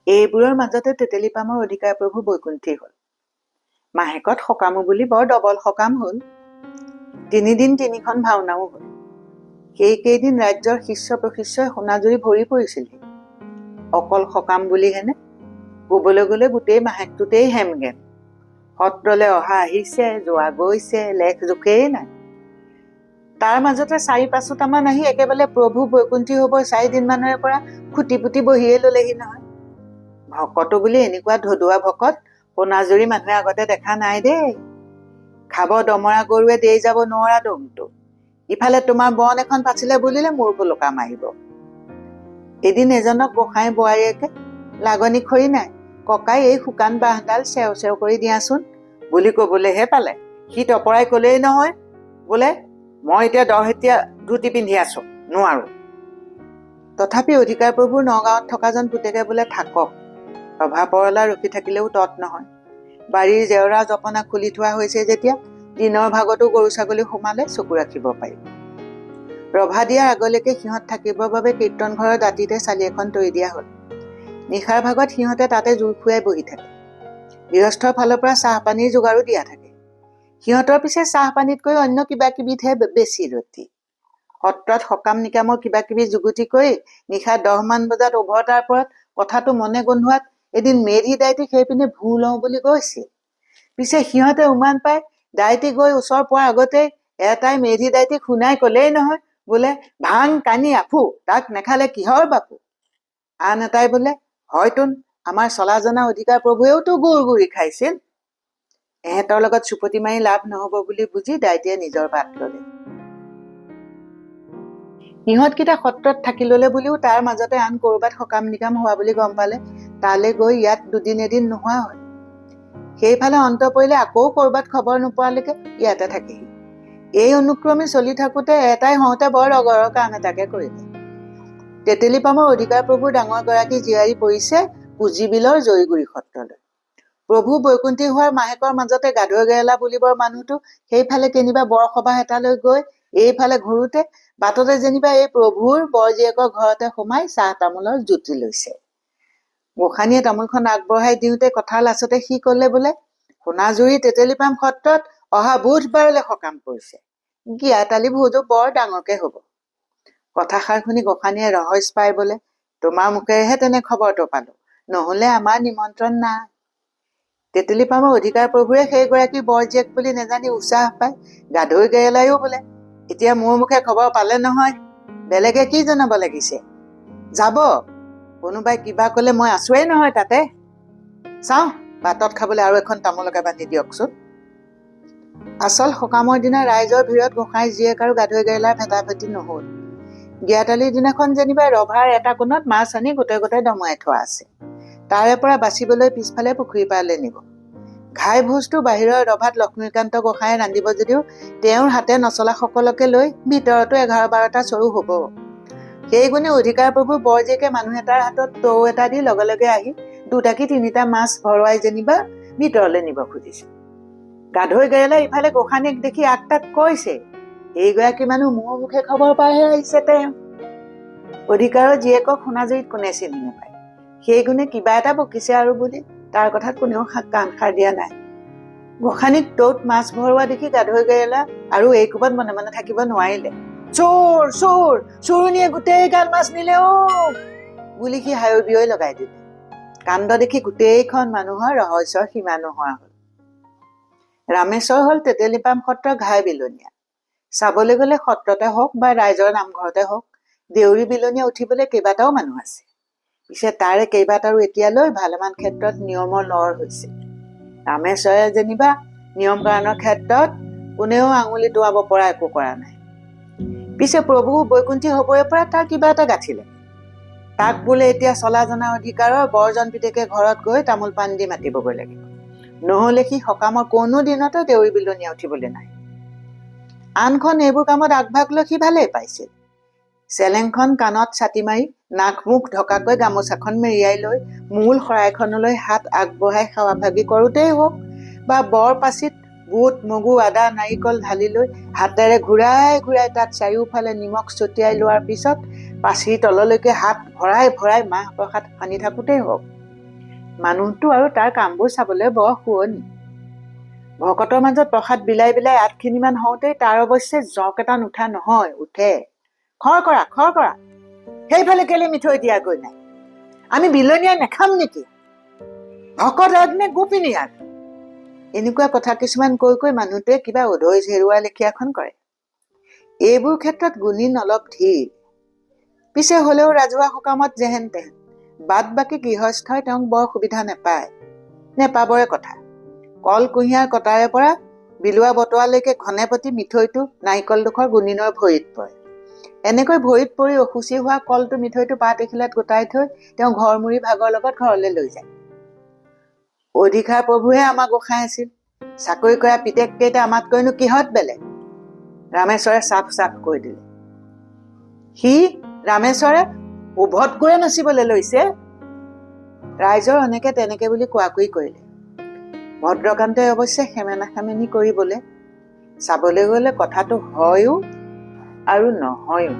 এইবোৰৰ মাজতে তেতেলীপামৰ অধিকাৰ প্ৰভু বৈকুণ্ঠী হ'ল। মাহেকত সকামো বুলি বৰ ডবল সকাম হ'ল। 3 দিন 3খন ভাওনাও হ'ল। সেইকেইদিন ৰাজ্যৰ শিষ্য প্ৰশিষ্যই সোণাজুৰি ভৰি পৰিছিলহি। অকল সকাম বুলি হেনে ক'বলৈ গ'লে গোটেই মাহেকটোতেই হেমগেম। সত্ৰলৈ অহা আহিছে, যোৱা গৈছে, লেখ জোখেই নাই। তাৰ মাজতে 4-5টামান আহি একেবাৰে প্ৰভু বৈকুণ্ঠী হ'ব 4 দিনমানৰে পৰা খুটি পুটি বহিয়ে ল'লেহি নহয়। ভকতো বুলি এনেকুৱা ধদুৱা ভকত সোণাজুৰি মানুহে আগতে দেখা নাই দেই। খাব দমৰা গৰুৱে দেই যাব নোৱাৰা দমটো। ইফালে তোমাৰ বন এখন পাছিলে বুলিলে মোৰ ভোলকা মাৰিব। এদিন এজনক গোসাঁই বোৱাৰীয়েকে লাগনি খৰি নাই, ককাই এই শুকান বাঁহডাল চেও চেও কৰি দিয়াচোন বুলি ক'বলৈহে পালে। সি টপৰাই ক'লেই নহয়, বোলে মই এতিয়া 10 ধুতি পিন্ধি আছো, নোৱাৰো। তথাপি অধিকাৰ প্ৰভুৰ নগাঁৱত থকাজন পুতেকে বোলে থাকক, ৰভা পৰলা ৰখি থাকিলেও তৎ নহয়। বাৰীৰ জেওৰা জপনা খুলি থোৱা হৈছে যেতিয়া দিনৰ ভাগতো গৰু ছাগলী সোমালে চকু ৰাখিব পাৰিব। ৰভা দিয়াৰ আগলৈকে সিহঁত থাকিবৰ বাবে কীৰ্তন ঘৰৰ দাঁতিতে চালি এখন তৰি দিয়া হ'ল। নিশাৰ ভাগত সিহঁতে তাতে জুই ফুৱাই বহি থাকে। গৃহস্থৰ ফালৰ পৰা চাহপানীৰ যোগাৰো দিয়া থাকে। সিহঁতৰ পিছে চাহপানীতকৈ অন্য কিবা কিবিতহে বেছি ৰতি। সত্ৰত সকাম নিকামৰ কিবা কিবি যুগুতি কৰি নিশা 10মান বজাত উভতাৰ পৰত কথাটো মনে গোন্ধোৱাত এদিন মেধি দাইটি সেইপিনে ভূ লওঁ বুলি গৈছিল। পিছে সিহঁতে উমান পাই দাইটি গৈ ওচৰ পোৱাৰ আগতেই এটাই মেধি দাইটিক শুনাই ক'লেই নহয়, বোলে ভাং কানি আফু, তাক নেখালে কিহৰ বাপু। আন এটাই বোলে হয়তোন আমাৰ চলা জনা অধিকাৰ প্ৰভুৱেওতো গুৰ গুৰি খাইছিল। এহেঁতৰ লগত চুপতি মাৰি লাভ নহ'ব বুলি বুজি দাইটিয়ে নিজৰ বাট ল'লে। সিহঁতকেইটা সত্ৰত থাকি ল'লে বুলিও তাৰ মাজতে আন ক'ৰবাত সকাম নিকাম হোৱা বুলি গম পালে তালৈ গৈ ইয়াত 2 দিন এদিন নোহোৱা হয়। সেইফালে অন্ত পৰিলে আকৌ ক'ৰবাত খবৰ নোপোৱালৈকে ইয়াতে থাকেহি। এই অনুক্ৰমে চলি থাকোঁতে এটাই হওঁতে বৰ অগৰৰ কাম এটাকে কৰিলে। তেতেলীপামৰ অধিকাৰ প্ৰভুৰ ডাঙৰ গৰাকী জীয়াৰী পৰিছে পুঁজিবিলৰ জয়ীগুৰি সত্ৰলৈ। প্ৰভু বৈকুণ্ঠী হোৱাৰ মাহেকৰ মাজতে গাধৈ গেৰেলা বুলিবৰ মানুহটো সেইফালে কেনিবা বৰসবাহ এটালৈ গৈ এইফালে ঘূৰোতে বাটতে যেনিবা এই প্ৰভুৰ বৰ জীয়েকৰ ঘৰতে সোমাই চাহ তামোলৰ জুতি লৈছে। গোসাঁনীয়ে তামোলখন আগবঢ়াই দিওঁতে কথাৰ লাচতে সি ক'লে বোলে সোণাজুৰি তেতেলীপাম সত্ৰত অহা বুধবাৰলৈ সকাম পৰিছে। গিয়াতালি ভোজো বৰ ডাঙৰকে হ'ব। কথাষাৰ শুনি গোসাঁনীয়ে ৰহস্য পাই বোলে তোমাৰ মুখেৰেহে তেনে খবৰটো পালো, নহ'লে আমাৰ নিমন্ত্ৰণ নাই। তেতেলীপামৰ অধিকাৰ প্ৰভুৱে সেইগৰাকী বৰ জীয়েক বুলি নেজানি উৎসাহ পাই গাধৈ গেৰেলাইও বোলে এতিয়া মোৰ মুখে খবৰ পালে নহয়, বেলেগে কি জনাব লাগিছে, যাব কোনোবাই কিবা ক'লে মই আছোৱেই নহয় তাতে। চাওঁ বাটত খাবলৈ আৰু এখন তামোলকে বান্ধি দিয়কচোন। আচল সকামৰ দিনা ৰাইজৰ ভিৰত গোসাঁই জীয়েক আৰু গাধৈ গেৰেলাৰ ভেটাভেটি নহ'ল। গিয়াতালিৰ দিনাখন যেনিবা ৰভাৰ এটা কোণত মাছ আনি গোটে গোটে দমাই থোৱা আছে। তাৰে পৰা বাচিবলৈ পিছফালে পুখুৰী পাৰলৈ নিব। ঘাই ভোজটো বাহিৰৰ ৰভাত লক্ষ্মীকান্ত গোসাঁয়ে ৰান্ধিব যদিও তেওঁৰ হাতে নচলা সকলকে লৈ ভিতৰতো 11-12টা চৰু হ'ব। সেই গুণে অধিকাৰ প্ৰভু বৰ জীয়েকে মানুহ এটাৰ হাতত টৌ এটা দি লগে লগে আহি 2টা কি 3টা মাছ ভৰোৱাই যেনিবা ভিতৰলৈ নিব খুজিছে। গাধৈ গেৰেলাই ইফালে গোসাঁনীক দেখি আগতাক কৈছে এইগৰাকী মানুহ মোৰ মুখে খবৰ পাইহে আহিছে তেওঁ। অধিকাৰৰ জীয়েকক সোণাজুৰিত কোনে চিনি নাপায়, সেই গুণে কিবা এটা বকিছে আৰু বুলি তাৰ কথাত কোনেও কাণ সাৰ দিয়া নাই। গোসাঁনীক টৌত মাছ ভৰোৱা দেখি গাধৈ গেৰেলা আৰু এই কোবত মনে মনে থাকিব নোৱাৰিলে। চোৰ চোৰ, চোৰণীয়ে গোটেই গাল মাছ নিলে বুলি সি হায়ৈ বিয়ৈ লগাই দিলে। কাণ্ড দেখি গোটেইখন মানুহৰ ৰহস্যৰ সীমা নোহোৱা হ'ল। ৰামেশ্বৰ হ'ল তেতেলীপাম সত্ৰৰ ঘাই বিলনীয়া। চাবলৈ গ'লে সত্ৰতে হওক বা ৰাইজৰ নামঘৰতে হওক দেউৰী বিলনীয়া উঠিবলৈ কেইবাটাও মানুহ আছে। পিছে তাৰে কেইবাটাৰো এতিয়ালৈ ভালেমান ক্ষেত্ৰত নিয়মৰ লৰ হৈছে। ৰামেশ্বৰে যেনিবা নিয়ম কাৰণৰ ক্ষেত্ৰত কোনেও আঙুলি টোৱাব পৰা একো কৰা নাই। পিছে প্ৰভু বৈকুণ্ঠী হ'বই পৰা তাৰ কিবা এটা গাঠিলে। তাক বোলে এতিয়া চলা জনা অধিকাৰৰ বৰজন পিতেকে ঘৰত গৈ তামোল পাণ দি মাতিবগৈ লাগিব, নহ'লে সি সকামৰ কোনো দিনতে দেউৰী বিলনীয়া উঠিবলৈ নাই। আনখন এইবোৰ কামত আগভাগ লৈ সি ভালেই পাইছিল। চেলেংখন কাণত ছাটি মাৰি নাক মুখ ঢকাকৈ গামোচাখন মেৰিয়াই লৈ মূল শৰাইখনলৈ হাত আগবঢ়াই সেৱা ভাগি কৰোঁতেই হওক বা বৰ পাচিত বুট মগু আদা নাৰিকল ঢালি লৈ হাতেৰে ঘূৰাই ঘূৰাই তাত চাৰিওফালে নিমখ ছটিয়াই লোৱাৰ পিছত পাচিৰ তললৈকে হাত ভৰাই ভৰাই মাহ প্ৰসাদ সানি থাকোঁতেই হওক মানুহটো আৰু তাৰ কামবোৰ চাবলৈ বৰ শুৱনি। ভকতৰ মাজত প্ৰসাদ বিলাই বিলাই 8খিনিমান হওঁতেই তাৰ অৱশ্যে জক এটা নুঠা নহয়, উঠে। খৰ কৰা, সেইফালে কেলে মিঠৈ দিয়াগৈ নাই? আমি বিলনীয়াই নেখাম নেকি? ভকত আগ নে গোপিনী আগ? এনেকুৱা কথা কিছুমান কৈ কৈ মানুহটোৱে কিবা উধৈ হেৰুৱা লেখীয়াখন কৰে। এইবোৰ ক্ষেত্ৰত গুণীন অলপ ধীৰ। পিছে হলেও ৰাজহুৱা সকামত যেহেন তেহেন, বাদ বাকী গৃহস্থই তেওঁক বৰ সুবিধা নেপাবৰে কথা। কল কুঁহিয়াৰ কটাৰে পৰা বিলোৱা বটোৱালৈকে ঘনে প্ৰতি মিঠৈটো নাৰিকলডোখৰ গুণীনৰ ভৰিত পৰে। এনেকৈ ভৰিত পৰি অসুচি হোৱা কলটো মিঠৈটো পাত এখিলাত গোটাই থৈ তেওঁ ঘৰ মুৰি ভাগৰ লগত ঘৰলৈ লৈ যায়। অধিকাৰ প্ৰভুহে আমাৰ গোসাঁই আছিল। চাকৰি কৰা পিতেক কেইটা আমাতকৈনো কিহত বেলেগ? ৰামেশ্বৰে চাফ চাফ কৈ দিলে। সি ৰামেশ্বৰে উভতকৈয়ে নাচিবলৈ লৈছে। ৰাইজৰ অনেকে তেনেকে বুলি কোৱাকুই কৰিলে। ভদ্ৰকান্তে অৱশ্যে সেমেনা সেমেনি কৰিবলৈ চাবলৈ গলে কথাটো হয়ো আৰু নহয়ো।